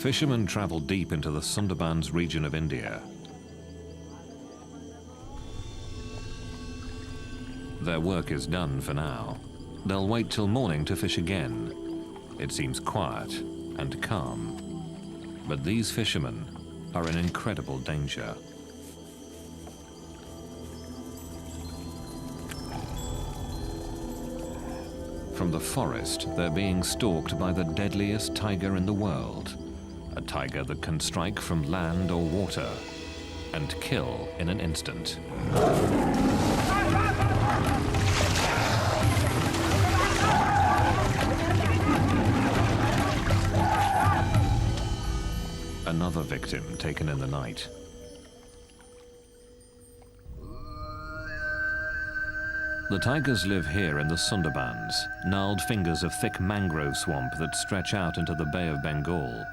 Fishermen travel deep into the Sundarbans region of India. Their work is done for now. They'll wait till morning to fish again. It seems quiet and calm. But these fishermen are in incredible danger. From the forest, they're being stalked by the deadliest tiger in the world. A tiger that can strike from land or water and kill in an instant. Another victim taken in the night. The tigers live here in the Sundarbans, gnarled fingers of thick mangrove swamp that stretch out into the Bay of Bengal.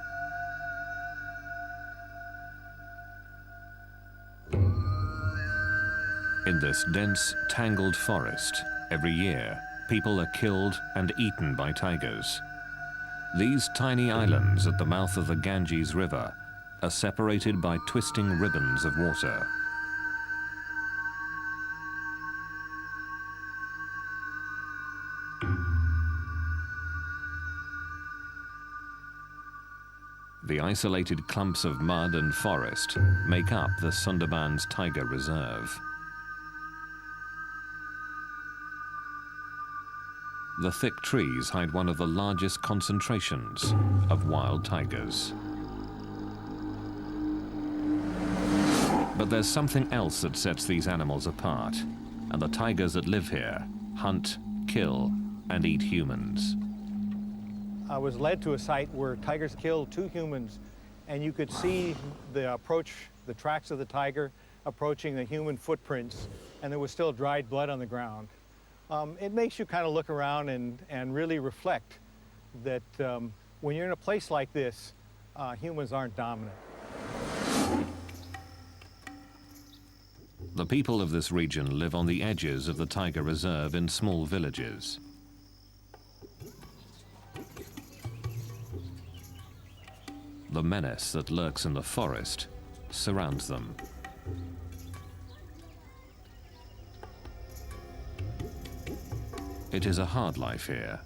In this dense, tangled forest, every year, people are killed and eaten by tigers. These tiny islands at the mouth of the Ganges River are separated by twisting ribbons of water. The isolated clumps of mud and forest make up the Sundarbans Tiger Reserve. The thick trees hide one of the largest concentrations of wild tigers. But there's something else that sets these animals apart, and the tigers that live here hunt, kill, and eat humans. I was led to a site where tigers killed 2 humans, and you could see the tracks of the tiger approaching the human footprints, and there was still dried blood on the ground. It makes you kind of look around and really reflect that when you're in a place like this, humans aren't dominant. The people of this region live on the edges of the tiger reserve in small villages. The menace that lurks in the forest surrounds them. It is a hard life here.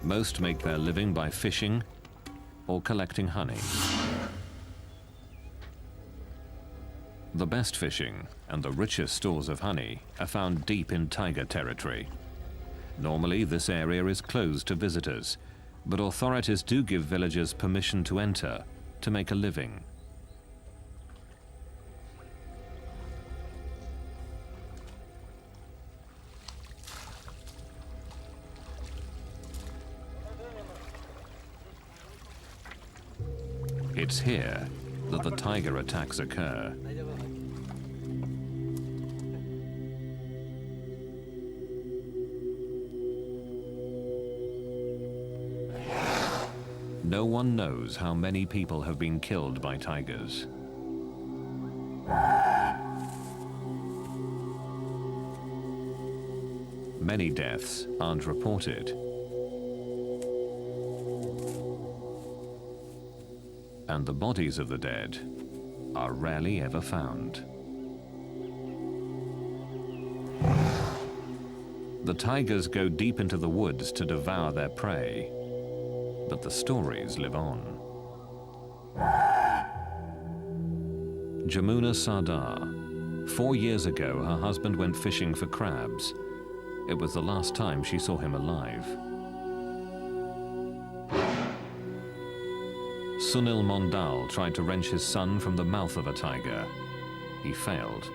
Most make their living by fishing or collecting honey. The best fishing and the richest stores of honey are found deep in tiger territory. Normally, this area is closed to visitors, but authorities do give villagers permission to enter to make a living. It's here that the tiger attacks occur. No one knows how many people have been killed by tigers. Many deaths aren't reported. And the bodies of the dead are rarely ever found. The tigers go deep into the woods to devour their prey, but the stories live on. Jamuna Sardar. 4 years ago, her husband went fishing for crabs. It was the last time she saw him alive. Sunil Mondal tried to wrench his son from the mouth of a tiger. He failed,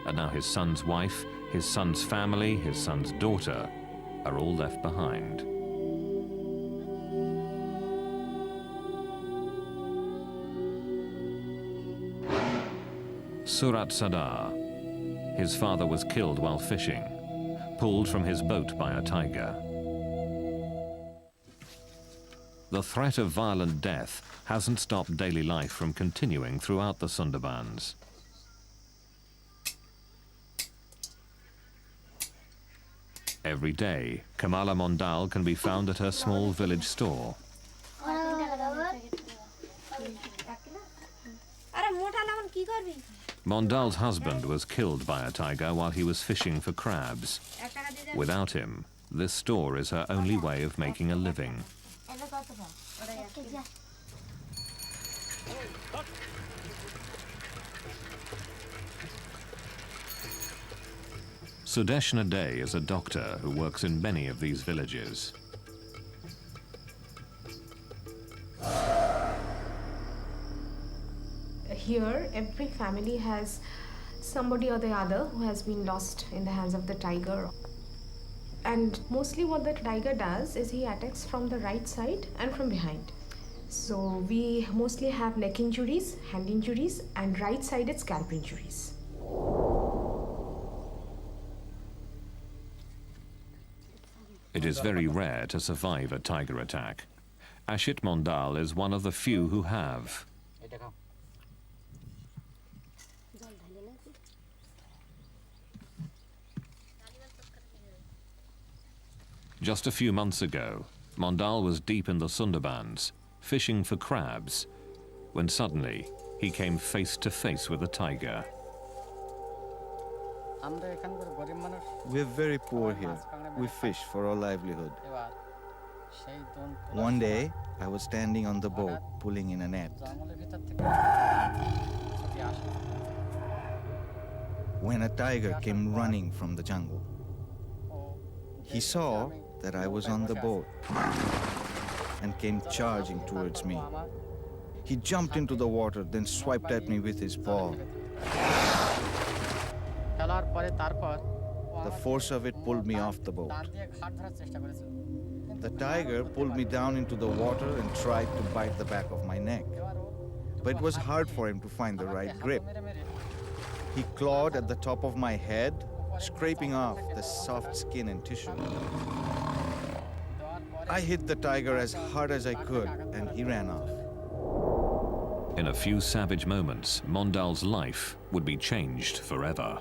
and now his son's wife, his son's family, his son's daughter are all left behind. Surat Sadar. His father was killed while fishing, pulled from his boat by a tiger. The threat of violent death hasn't stopped daily life from continuing throughout the Sundarbans. Every day, Kamala Mondal can be found at her small village store. Mondal's husband was killed by a tiger while he was fishing for crabs. Without him, this store is her only way of making a living. Sudeshna Day is a doctor who works in many of these villages. Here, every family has somebody or the other who has been lost in the hands of the tiger. And mostly what the tiger does is he attacks from the right side and from behind. So we mostly have neck injuries, hand injuries, and right-sided scalp injuries. It is very rare to survive a tiger attack. Ashit Mondal is one of the few who have. Just a few months ago, Mondal was deep in the Sundarbans, fishing for crabs, when suddenly he came face to face with a tiger. We're very poor here. We fish for our livelihood. One day, I was standing on the boat, pulling in a net, when a tiger came running from the jungle. He saw that I was on the boat and came charging towards me. He jumped into the water, then swiped at me with his paw. The force of it pulled me off the boat. The tiger pulled me down into the water and tried to bite the back of my neck. But it was hard for him to find the right grip. He clawed at the top of my head, scraping off the soft skin and tissue. I hit the tiger as hard as I could, and he ran off. In a few savage moments, Mondal's life would be changed forever.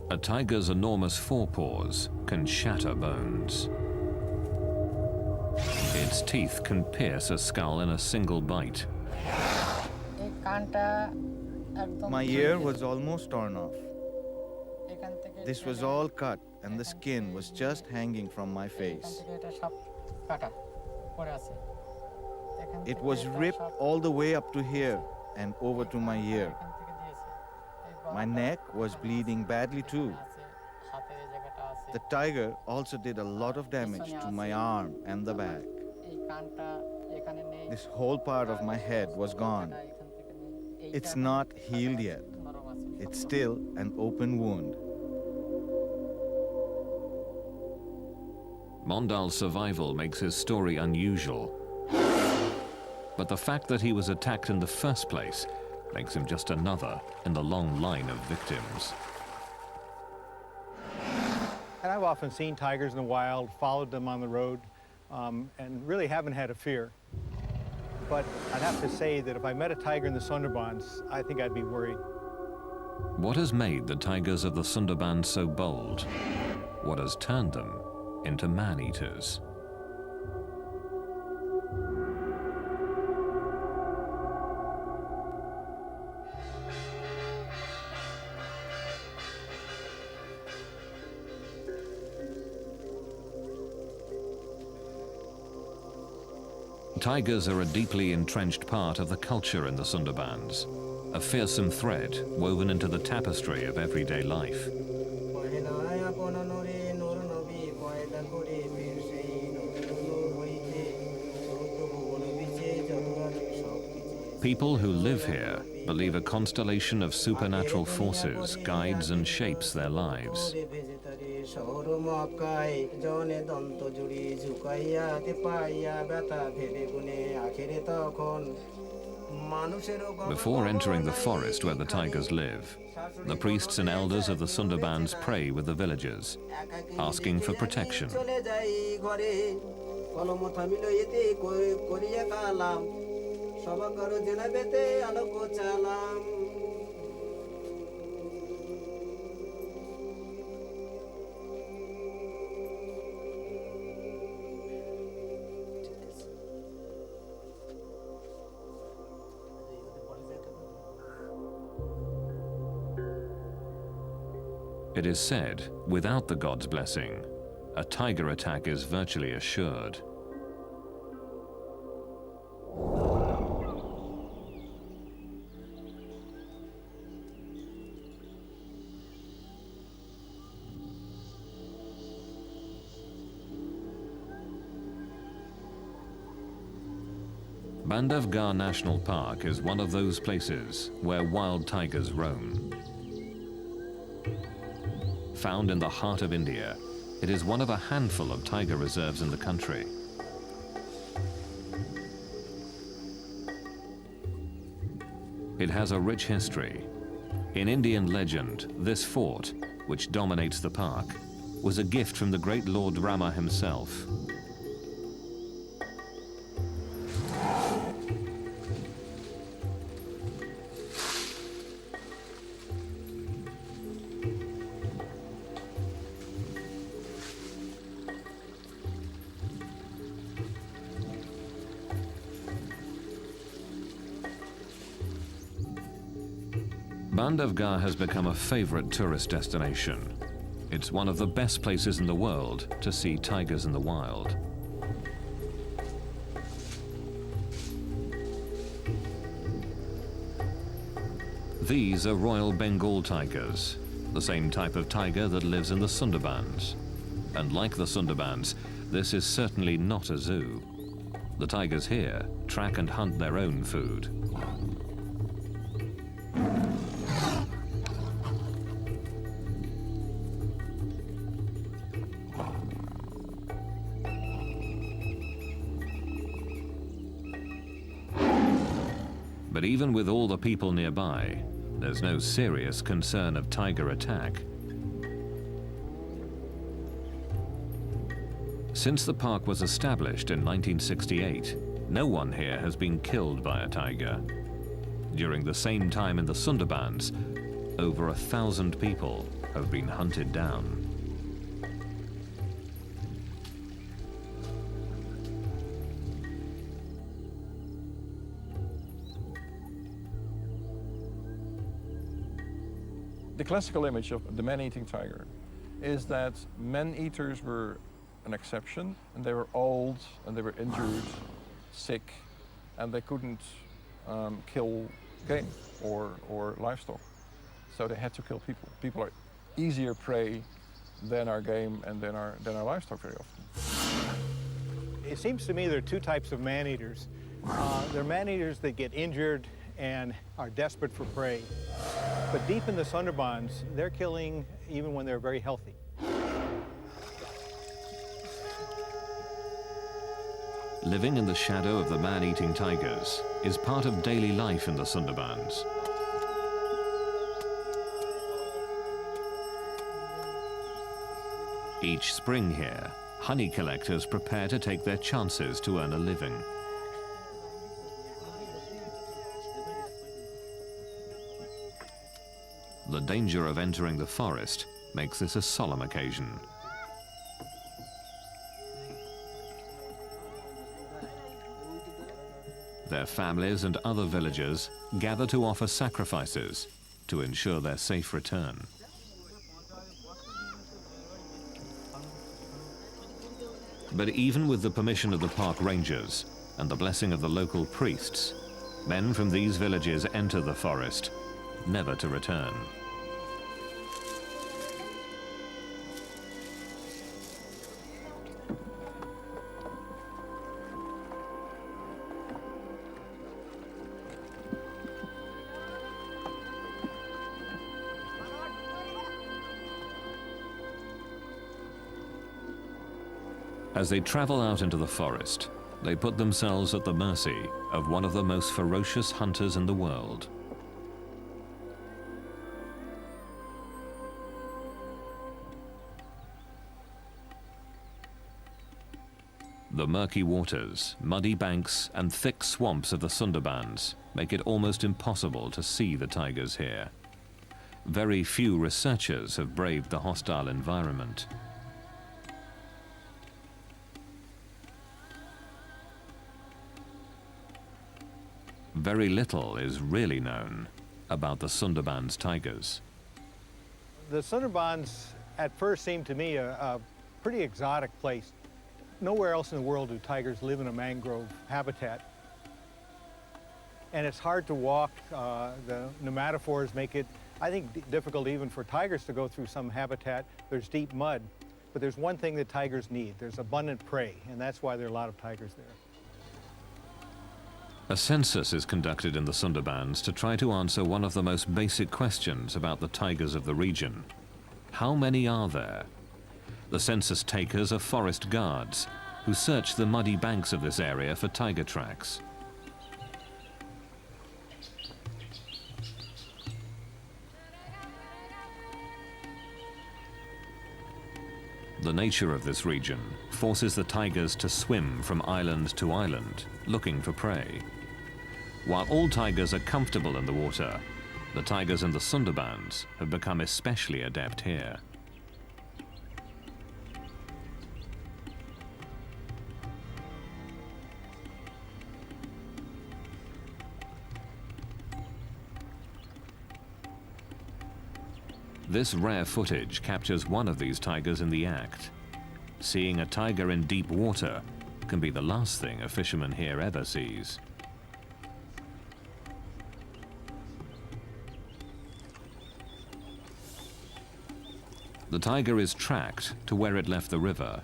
A tiger's enormous forepaws can shatter bones. Its teeth can pierce a skull in a single bite. My ear was almost torn off. This was all cut, and the skin was just hanging from my face. It was ripped all the way up to here and over to my ear. My neck was bleeding badly too. The tiger also did a lot of damage to my arm and the back. This whole part of my head was gone. It's not healed yet. It's still an open wound. Mondal's survival makes his story unusual. But the fact that he was attacked in the first place makes him just another in the long line of victims. And I've often seen tigers in the wild, followed them on the road, and really haven't had a fear. But I'd have to say that if I met a tiger in the Sundarbans, I think I'd be worried. What has made the tigers of the Sundarbans so bold? What has turned them into man-eaters? Tigers are a deeply entrenched part of the culture in the Sundarbans, a fearsome thread woven into the tapestry of everyday life. People who live here believe a constellation of supernatural forces guides and shapes their lives. Before entering the forest where the tigers live, the priests and elders of the Sundarbans pray with the villagers, asking for protection. It is said, without the god's blessing, a tiger attack is virtually assured. Bandhavgarh National Park is one of those places where wild tigers roam. Found in the heart of India, it is one of a handful of tiger reserves in the country. It has a rich history. In Indian legend, this fort, which dominates the park, was a gift from the great Lord Rama himself. Bandhavgarh has become a favorite tourist destination. It's one of the best places in the world to see tigers in the wild. These are Royal Bengal tigers, the same type of tiger that lives in the Sundarbans. And like the Sundarbans, this is certainly not a zoo. The tigers here track and hunt their own food. But even with all the people nearby, there's no serious concern of tiger attack. Since the park was established in 1968, no one here has been killed by a tiger. During the same time in the Sundarbans, over 1,000 people have been hunted down. The classical image of the man-eating tiger is that man-eaters were an exception, and they were old, and they were injured, sick, and they couldn't kill game or livestock. So they had to kill people. People are easier prey than our game and than our livestock very often. It seems to me there are two types of man-eaters. There are man-eaters that get injured and are desperate for prey. But deep in the Sundarbans, they're killing even when they're very healthy. Living in the shadow of the man-eating tigers is part of daily life in the Sundarbans. Each spring here, honey collectors prepare to take their chances to earn a living. The danger of entering the forest makes this a solemn occasion. Their families and other villagers gather to offer sacrifices to ensure their safe return. But even with the permission of the park rangers and the blessing of the local priests, men from these villages enter the forest, never to return. As they travel out into the forest, they put themselves at the mercy of one of the most ferocious hunters in the world. The murky waters, muddy banks, and thick swamps of the Sundarbans make it almost impossible to see the tigers here. Very few researchers have braved the hostile environment. Very little is really known about the Sundarbans tigers. The Sundarbans at first seemed to me a pretty exotic place. Nowhere else in the world do tigers live in a mangrove habitat. And it's hard to walk. The nematophores make it, I think, difficult even for tigers to go through some habitat. There's deep mud. But there's one thing that tigers need. There's abundant prey, and that's why there are a lot of tigers there. A census is conducted in the Sundarbans to try to answer one of the most basic questions about the tigers of the region. How many are there? The census takers are forest guards who search the muddy banks of this area for tiger tracks. The nature of this region forces the tigers to swim from island to island, looking for prey. While all tigers are comfortable in the water, the tigers in the Sundarbans have become especially adept here. This rare footage captures one of these tigers in the act. Seeing a tiger in deep water can be the last thing a fisherman here ever sees. The tiger is tracked to where it left the river,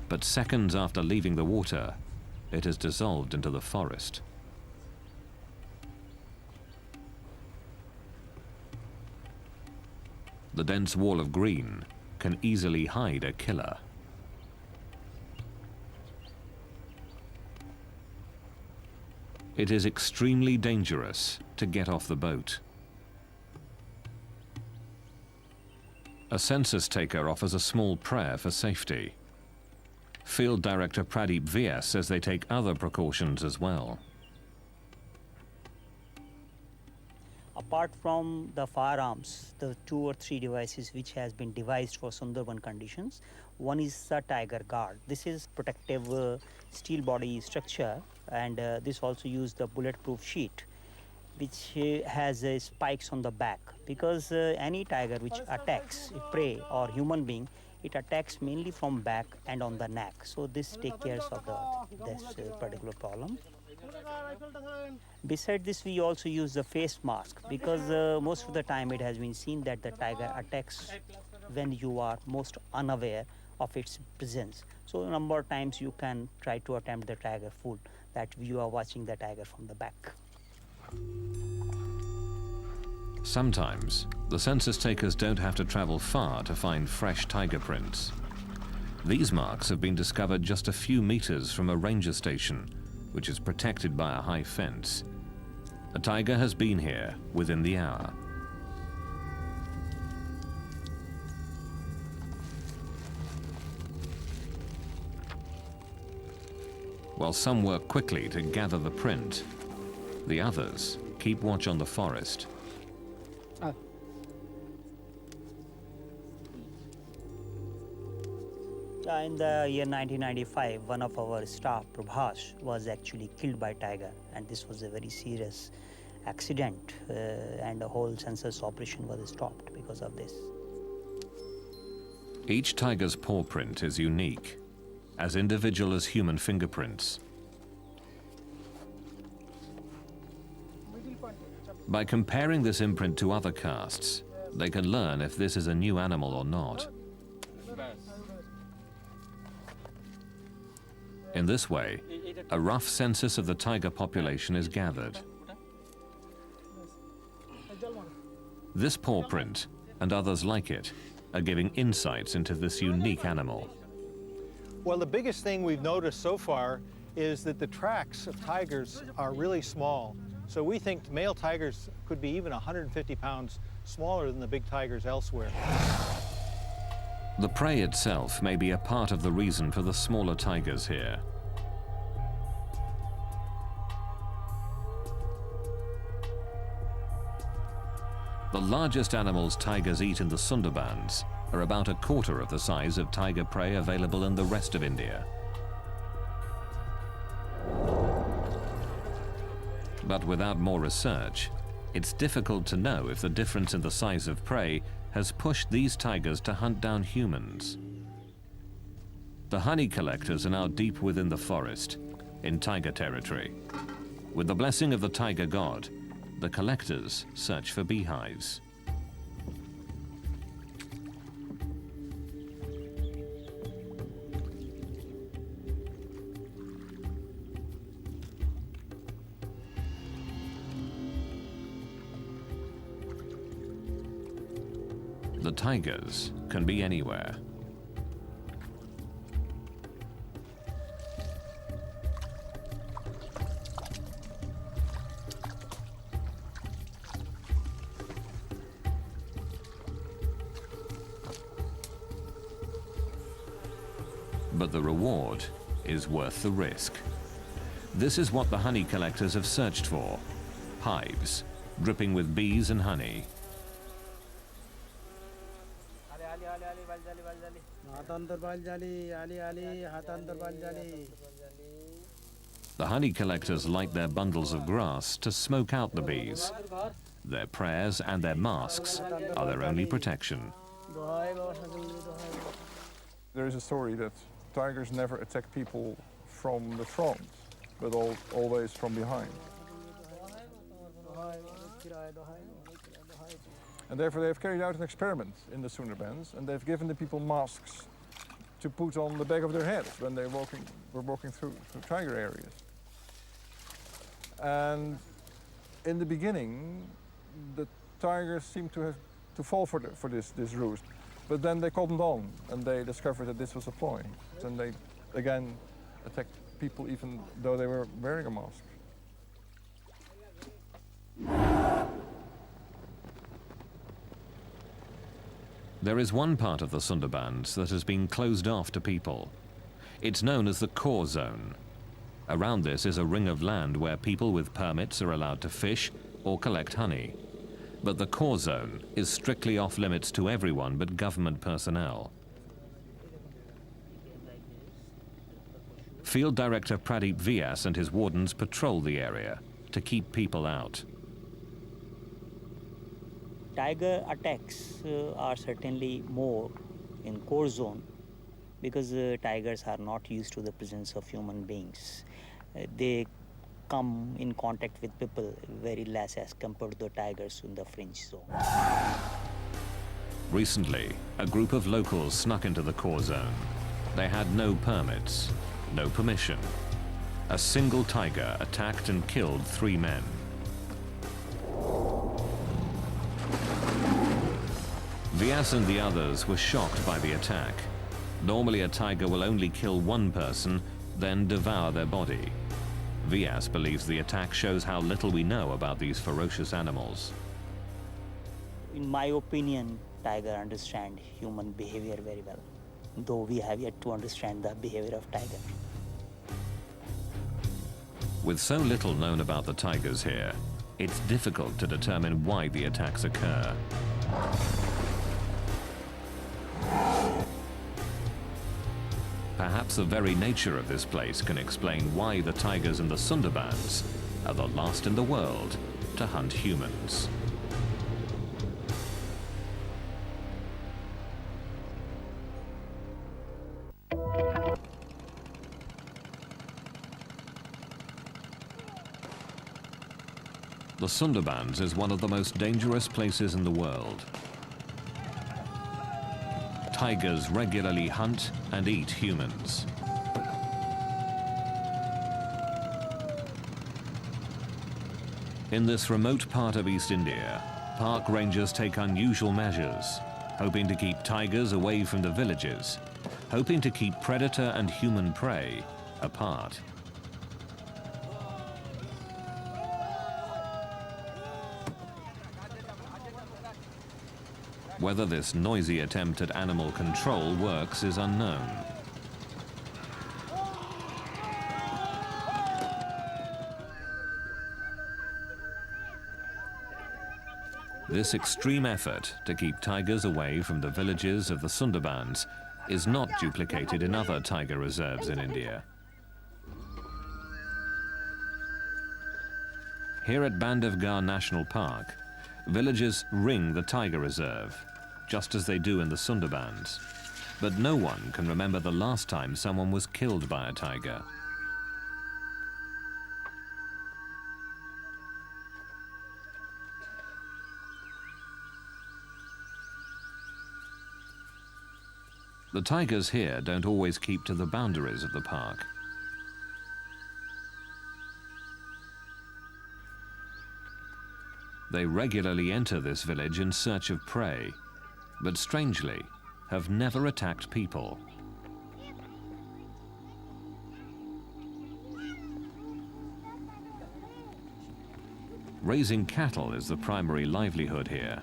but seconds after leaving the water, it has dissolved into the forest. The dense wall of green can easily hide a killer. It is extremely dangerous to get off the boat. A census taker offers a small prayer for safety. Field Director Pradeep VS says they take other precautions as well. Apart from the firearms, the 2 or 3 devices which has been devised for Sundarban conditions, one is the tiger guard. This is protective steel body structure, and this also use the bulletproof sheet, which has spikes on the back, because any tiger which attacks a prey or human being, it attacks mainly from back and on the neck. So this takes care of this particular problem. Beside this, we also use the face mask, because most of the time it has been seen that the tiger attacks when you are most unaware of its presence. So a number of times you can try to attempt the tiger food, that you are watching the tiger from the back. Sometimes, the census takers don't have to travel far to find fresh tiger prints. These marks have been discovered just a few meters from a ranger station, which is protected by a high fence. A tiger has been here within the hour. While some work quickly to gather the print, the others keep watch on the forest. In the year 1995, one of our staff, Prabhas, was actually killed by tiger, and this was a very serious accident, and the whole census operation was stopped because of this. Each tiger's paw print is unique, as individual as human fingerprints. By comparing this imprint to other casts, they can learn if this is a new animal or not. In this way, a rough census of the tiger population is gathered. This paw print, and others like it, are giving insights into this unique animal. Well, the biggest thing we've noticed so far is that the tracks of tigers are really small. So we think male tigers could be even 150 pounds smaller than the big tigers elsewhere. The prey itself may be a part of the reason for the smaller tigers here. The largest animals tigers eat in the Sundarbans are about a quarter of the size of tiger prey available in the rest of India. But without more research, it's difficult to know if the difference in the size of prey has pushed these tigers to hunt down humans. The honey collectors are now deep within the forest, in tiger territory. With the blessing of the tiger god, the collectors search for beehives. The tigers can be anywhere. But the reward is worth the risk. This is what the honey collectors have searched for: hives dripping with bees and honey. The honey collectors light their bundles of grass to smoke out the bees. Their prayers and their masks are their only protection. There is a story that tigers never attack people from the front, but always from behind. And therefore they have carried out an experiment in the Sundarbans, and they've given the people masks to put on the back of their heads when they were walking through tiger areas. And in the beginning, the tigers seemed to fall for this ruse. But then they cottoned on, and they discovered that this was a ploy. And they again attacked people even though they were wearing a mask. There is one part of the Sundarbans that has been closed off to people. It's known as the core zone. Around this is a ring of land where people with permits are allowed to fish or collect honey. But the core zone is strictly off limits to everyone but government personnel. Field Director Pradeep Vyas and his wardens patrol the area to keep people out. Tiger attacks are certainly more in core zone because tigers are not used to the presence of human beings. They come in contact with people very less as compared to the tigers in the fringe zone. Recently, a group of locals snuck into the core zone. They had no permits, no permission. A single tiger attacked and killed 3 men. Vyas and the others were shocked by the attack. Normally a tiger will only kill one person, then devour their body. Vyas believes the attack shows how little we know about these ferocious animals. In my opinion, tiger understand human behavior very well, though we have yet to understand the behavior of tiger. With so little known about the tigers here, it's difficult to determine why the attacks occur. Perhaps the very nature of this place can explain why the tigers in the Sundarbans are the last in the world to hunt humans. The Sundarbans is one of the most dangerous places in the world. Tigers regularly hunt and eat humans. In this remote part of East India, park rangers take unusual measures, hoping to keep tigers away from the villages, hoping to keep predator and human prey apart. Whether this noisy attempt at animal control works is unknown. This extreme effort to keep tigers away from the villages of the Sundarbans is not duplicated in other tiger reserves in India. Here at Bandhavgarh National Park, villagers ring the tiger reserve, just as they do in the Sundarbans. But no one can remember the last time someone was killed by a tiger. The tigers here don't always keep to the boundaries of the park. They regularly enter this village in search of prey, but strangely, have never attacked people. Raising cattle is the primary livelihood here,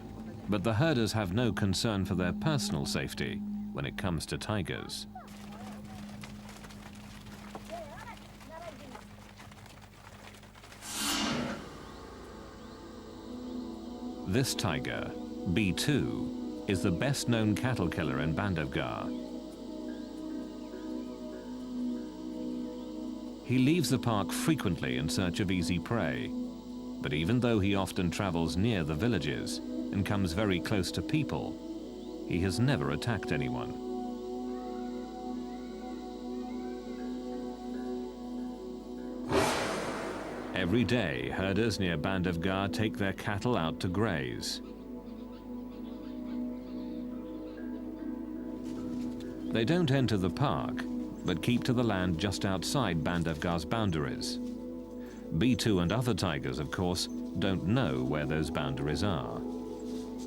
but the herders have no concern for their personal safety when it comes to tigers. This tiger, B2, is the best-known cattle killer in Bandhavgarh. He leaves the park frequently in search of easy prey, but even though he often travels near the villages and comes very close to people, he has never attacked anyone. Every day, herders near Bandhavgarh take their cattle out to graze. They don't enter the park, but keep to the land just outside Bandhavgarh's boundaries. B2 and other tigers, of course, don't know where those boundaries are.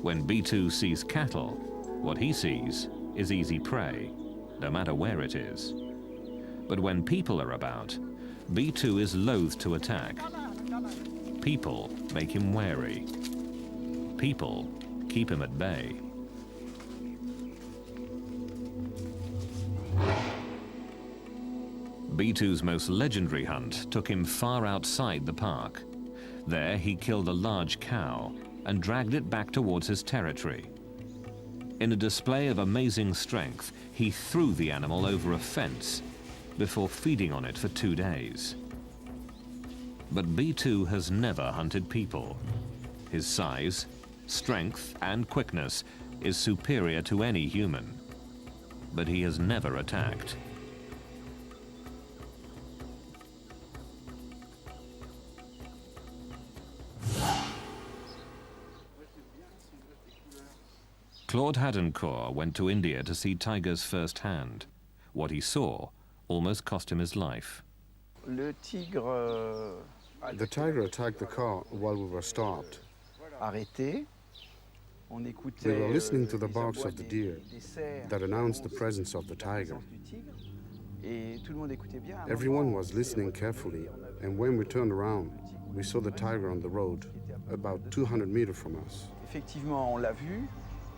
When B2 sees cattle, what he sees is easy prey, no matter where it is. But when people are about, B2 is loath to attack. People make him wary. People keep him at bay. B2's most legendary hunt took him far outside the park. There he killed a large cow and dragged it back towards his territory. In a display of amazing strength, he threw the animal over a fence before feeding on it for 2 days. But B2 has never hunted people. His size, strength, and quickness is superior to any human, but he has never attacked. Claude Hadencourt went to India to see tigers firsthand. What he saw almost cost him his life. The tiger attacked the car while we were stopped. arrêté. We were listening to the barks of the deer that announced the presence of the tiger. Everyone was listening carefully, and when we turned around, we saw the tiger on the road, about 200 meters from us. Effectivement, on l'a vu,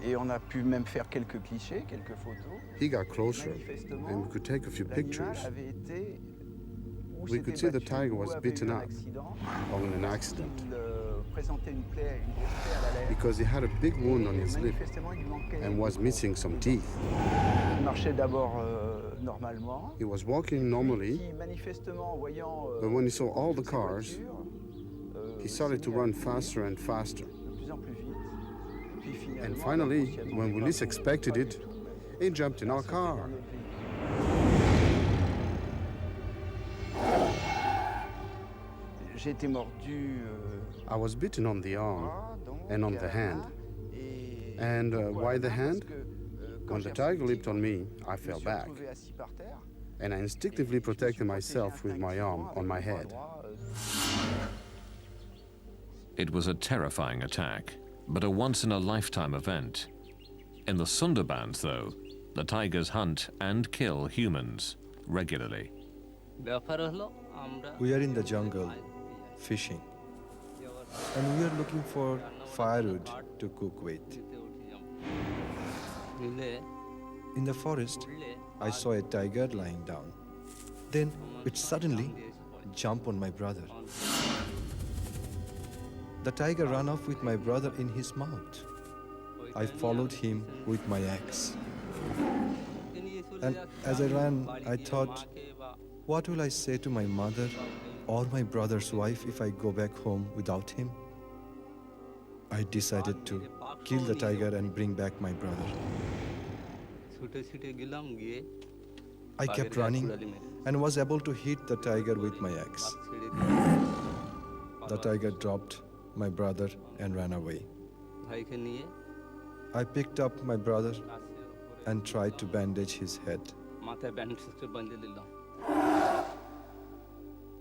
et on a pu même faire quelques clichés, quelques photos. He got closer, and we could take a few pictures. We could see the tiger was beaten up or in an accident because he had a big wound on his lip and was missing some teeth. He was walking normally, but when he saw all the cars, he started to run faster and faster. And finally, when we least expected it, he jumped in our car. I was bitten on the arm and on the hand. And why the hand? When the tiger leaped on me, I fell back. And I instinctively protected myself with my arm on my head. It was a terrifying attack, but a once-in-a-lifetime event. In the Sundarbans, though, the tigers hunt and kill humans regularly. We are in the jungle, fishing, and we are looking for firewood to cook with. In the forest, I saw a tiger lying down. Then it suddenly jumped on my brother. The tiger ran off with my brother in his mouth. I followed him with my axe. And as I ran, I thought, what will I say to my mother or my brother's wife if I go back home without him? I decided to kill the tiger and bring back my brother. I kept running and was able to hit the tiger with my axe. The tiger dropped my brother and ran away. I picked up my brother and tried to bandage his head.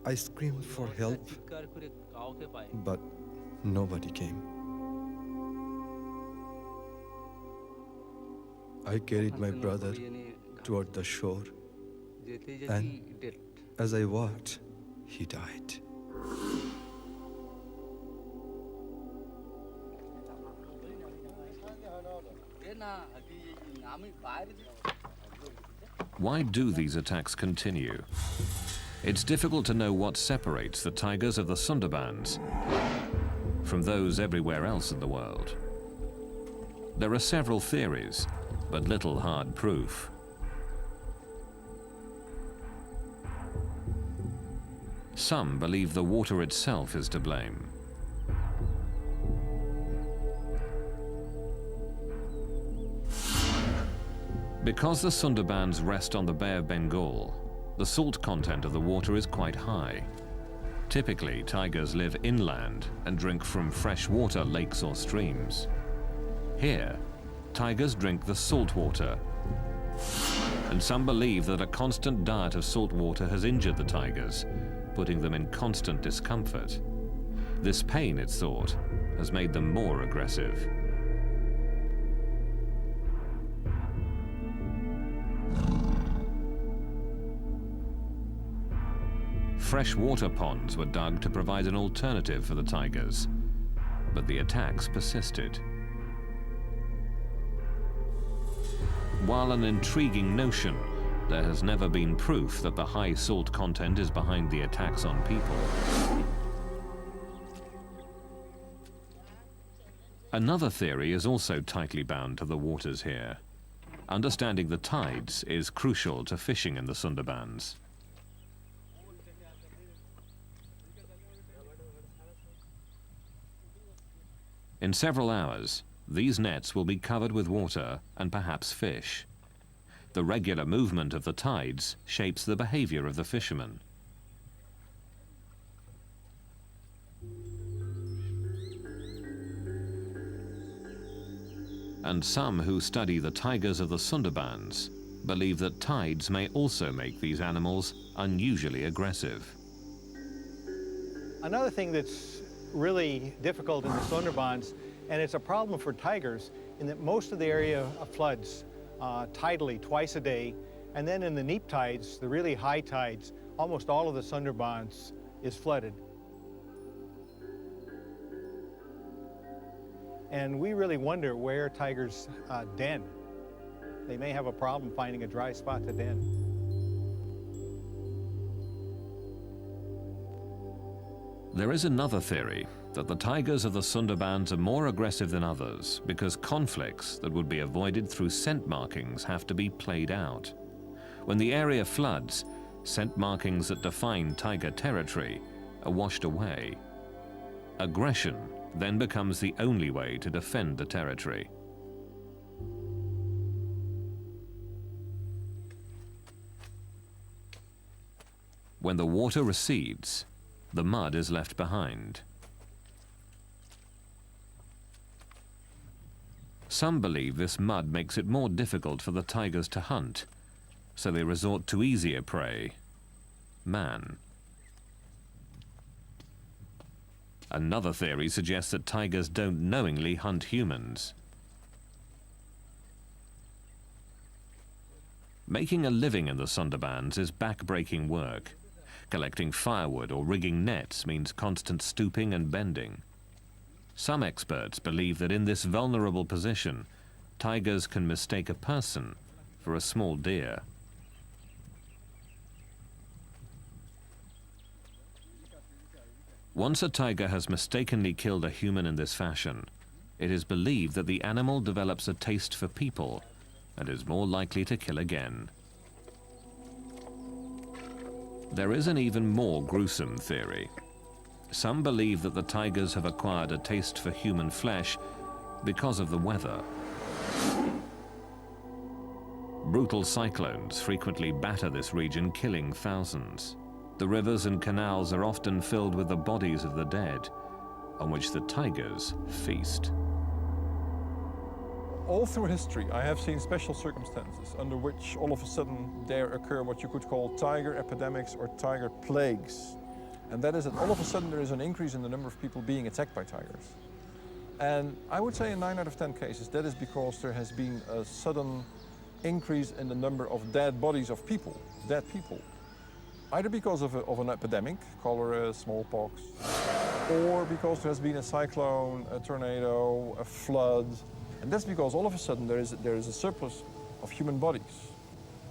I screamed for help, but nobody came. I carried my brother toward the shore, and as I walked, he died. Why do these attacks continue? It's difficult to know what separates the tigers of the Sundarbans from those everywhere else in the world. There are several theories, but little hard proof. Some believe the water itself is to blame. Because the Sundarbans rest on the Bay of Bengal, the salt content of the water is quite high. Typically, tigers live inland and drink from freshwater lakes or streams. Here, tigers drink the salt water, and some believe that a constant diet of salt water has injured the tigers, putting them in constant discomfort. This pain, it's thought, has made them more aggressive. Freshwater ponds were dug to provide an alternative for the tigers, but the attacks persisted. While an intriguing notion, there has never been proof that the high salt content is behind the attacks on people. Another theory is also tightly bound to the waters here. Understanding the tides is crucial to fishing in the Sundarbans. In several hours, these nets will be covered with water and perhaps fish. The regular movement of the tides shapes the behavior of the fishermen. And some who study the tigers of the Sundarbans believe that tides may also make these animals unusually aggressive. Another thing that's really difficult in the Sundarbans, and it's a problem for tigers, in that most of the area floods tidally twice a day, and then in the neap tides, the really high tides, almost all of the Sundarbans is flooded. And we really wonder where tigers den. They may have a problem finding a dry spot to den. There is another theory that the tigers of the Sundarbans are more aggressive than others because conflicts that would be avoided through scent markings have to be played out. When the area floods, scent markings that define tiger territory are washed away. Aggression then becomes the only way to defend the territory. When the water recedes, the mud is left behind. Some believe this mud makes it more difficult for the tigers to hunt, so they resort to easier prey, man. Another theory suggests that tigers don't knowingly hunt humans. Making a living in the Sundarbans is back-breaking work. Collecting firewood or rigging nets means constant stooping and bending. Some experts believe that in this vulnerable position, tigers can mistake a person for a small deer. Once a tiger has mistakenly killed a human in this fashion, it is believed that the animal develops a taste for people and is more likely to kill again. There is an even more gruesome theory. Some believe that the tigers have acquired a taste for human flesh because of the weather. Brutal cyclones frequently batter this region, killing thousands. The rivers and canals are often filled with the bodies of the dead, on which the tigers feast. All through history, I have seen special circumstances under which all of a sudden there occur what you could call tiger epidemics or tiger plagues. And that is that all of a sudden there is an increase in the number of people being attacked by tigers. And I would say in 9 out of 10 cases, that is because there has been a sudden increase in the number of dead bodies of people, dead people. Either because of an epidemic, cholera, smallpox, or because there has been a cyclone, a tornado, a flood. And that's because all of a sudden there is a surplus of human bodies.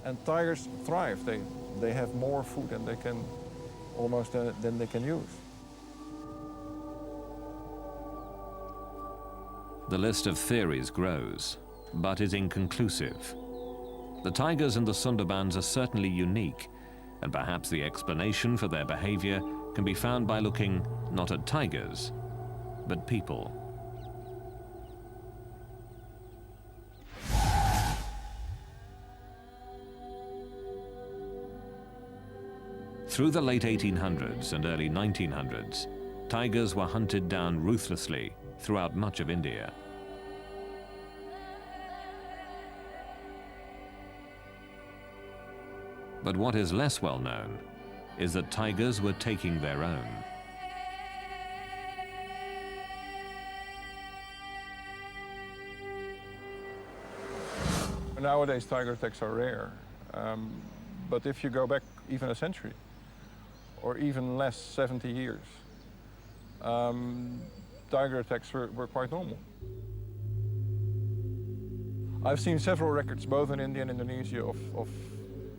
And tigers thrive. They have more food than they can than they can use. The list of theories grows, but is inconclusive. The tigers in the Sundarbans are certainly unique, and perhaps the explanation for their behavior can be found by looking not at tigers, but people. Through the late 1800s and early 1900s, tigers were hunted down ruthlessly throughout much of India. But what is less well known is that tigers were taking their own. Nowadays, tiger attacks are rare. But if you go back even a century, or even less, 70 years, tiger attacks were quite normal. I've seen several records, both in India and Indonesia, of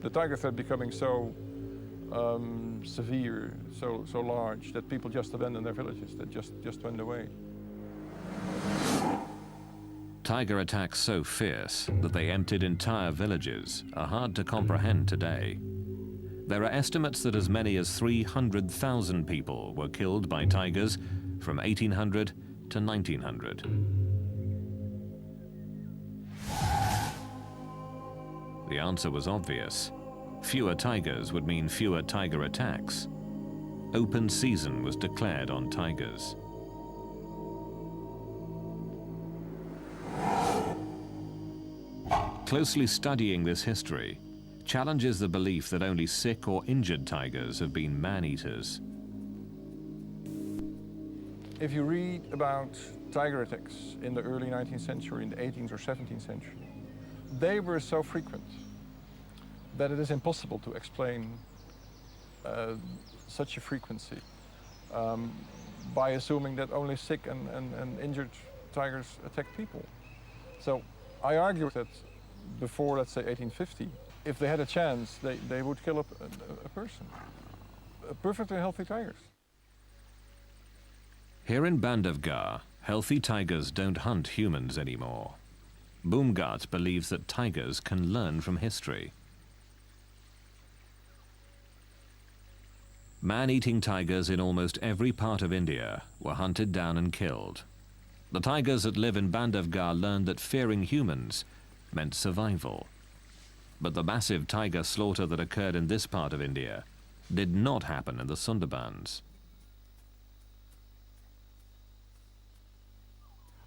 the tiger threat becoming so severe, so large, that people just abandoned their villages, that just went away. Tiger attacks so fierce that they emptied entire villages are hard to comprehend today. There are estimates that as many as 300,000 people were killed by tigers from 1800 to 1900. The answer was obvious. Fewer tigers would mean fewer tiger attacks. Open season was declared on tigers. Closely studying this history challenges the belief that only sick or injured tigers have been man-eaters. If you read about tiger attacks in the early 19th century, in the 18th or 17th century, they were so frequent that it is impossible to explain such a frequency by assuming that only sick and injured tigers attack people. So I argue that before, let's say, 1850, if they had a chance, they would kill a person. Perfectly healthy tigers. Here in Bandhavgarh, healthy tigers don't hunt humans anymore. Boomgart believes that tigers can learn from history. Man-eating tigers in almost every part of India were hunted down and killed. The tigers that live in Bandhavgarh learned that fearing humans meant survival. But the massive tiger slaughter that occurred in this part of India did not happen in the Sundarbans.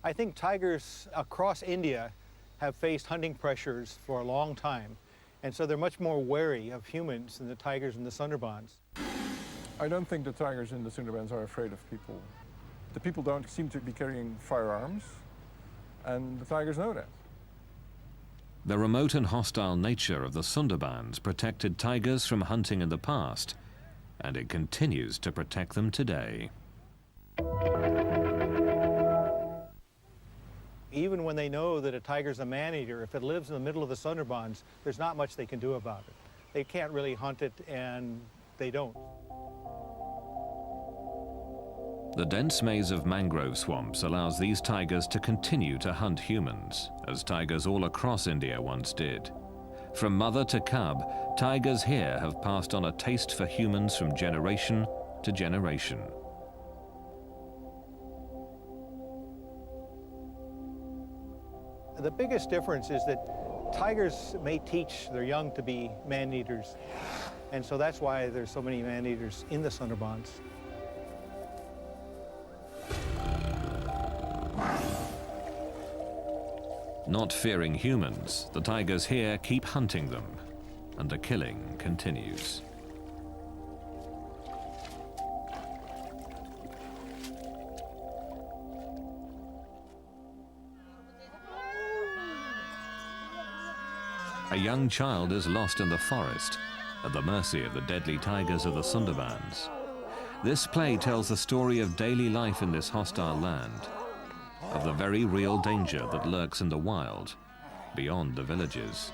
I think tigers across India have faced hunting pressures for a long time, and so they're much more wary of humans than the tigers in the Sundarbans. I don't think the tigers in the Sundarbans are afraid of people. The people don't seem to be carrying firearms, and the tigers know that. The remote and hostile nature of the Sundarbans protected tigers from hunting in the past, and it continues to protect them today. Even when they know that a tiger's a man-eater, if it lives in the middle of the Sundarbans, there's not much they can do about it. They can't really hunt it, and they don't. The dense maze of mangrove swamps allows these tigers to continue to hunt humans, as tigers all across India once did. From mother to cub, tigers here have passed on a taste for humans from generation to generation. The biggest difference is that tigers may teach their young to be man-eaters, and so that's why there's so many man-eaters in the Sundarbans. Not fearing humans, the tigers here keep hunting them, and the killing continues. A young child is lost in the forest, at the mercy of the deadly tigers of the Sundarbans. This play tells the story of daily life in this hostile land, of the very real danger that lurks in the wild, beyond the villages.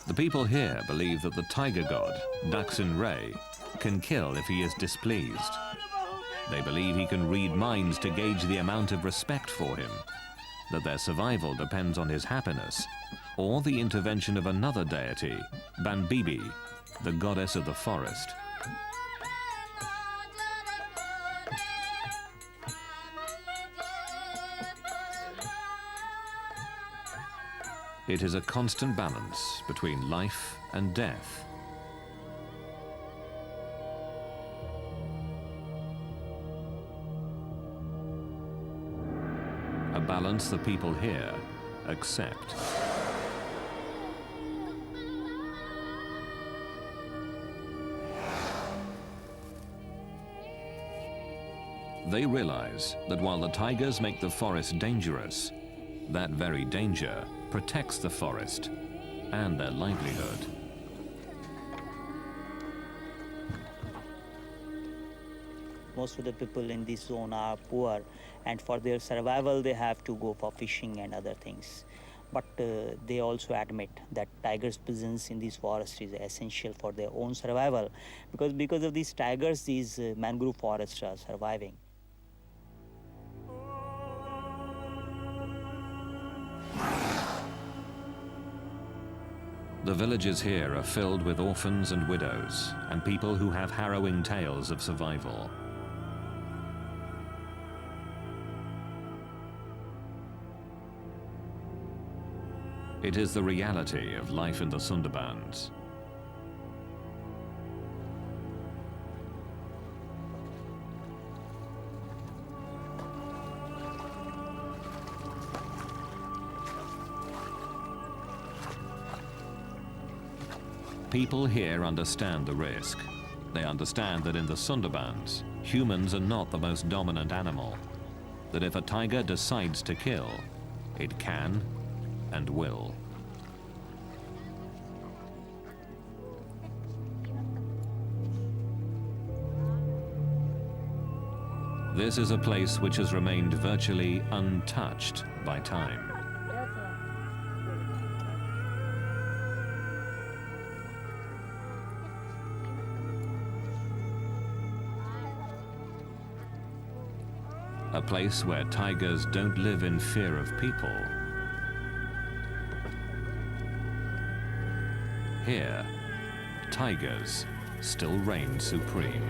The people here believe that the tiger god, Daksin Ray, can kill if he is displeased. They believe he can read minds to gauge the amount of respect for him, that their survival depends on his happiness, or the intervention of another deity, Ban Bibi, the goddess of the forest. It is a constant balance between life and death. A balance the people here accept. They realize that while the tigers make the forest dangerous, that very danger protects the forest and their livelihood. Most of the people in this zone are poor, and for their survival they have to go for fishing and other things. But they also admit that tigers' presence in this forest is essential for their own survival, because of these tigers, these mangrove forests are surviving. The villages here are filled with orphans and widows, and people who have harrowing tales of survival. It is the reality of life in the Sundarbans. People here understand the risk. They understand that in the Sundarbans, humans are not the most dominant animal. That if a tiger decides to kill, it can and will. This is a place which has remained virtually untouched by time. A place where tigers don't live in fear of people. Here, tigers still reign supreme.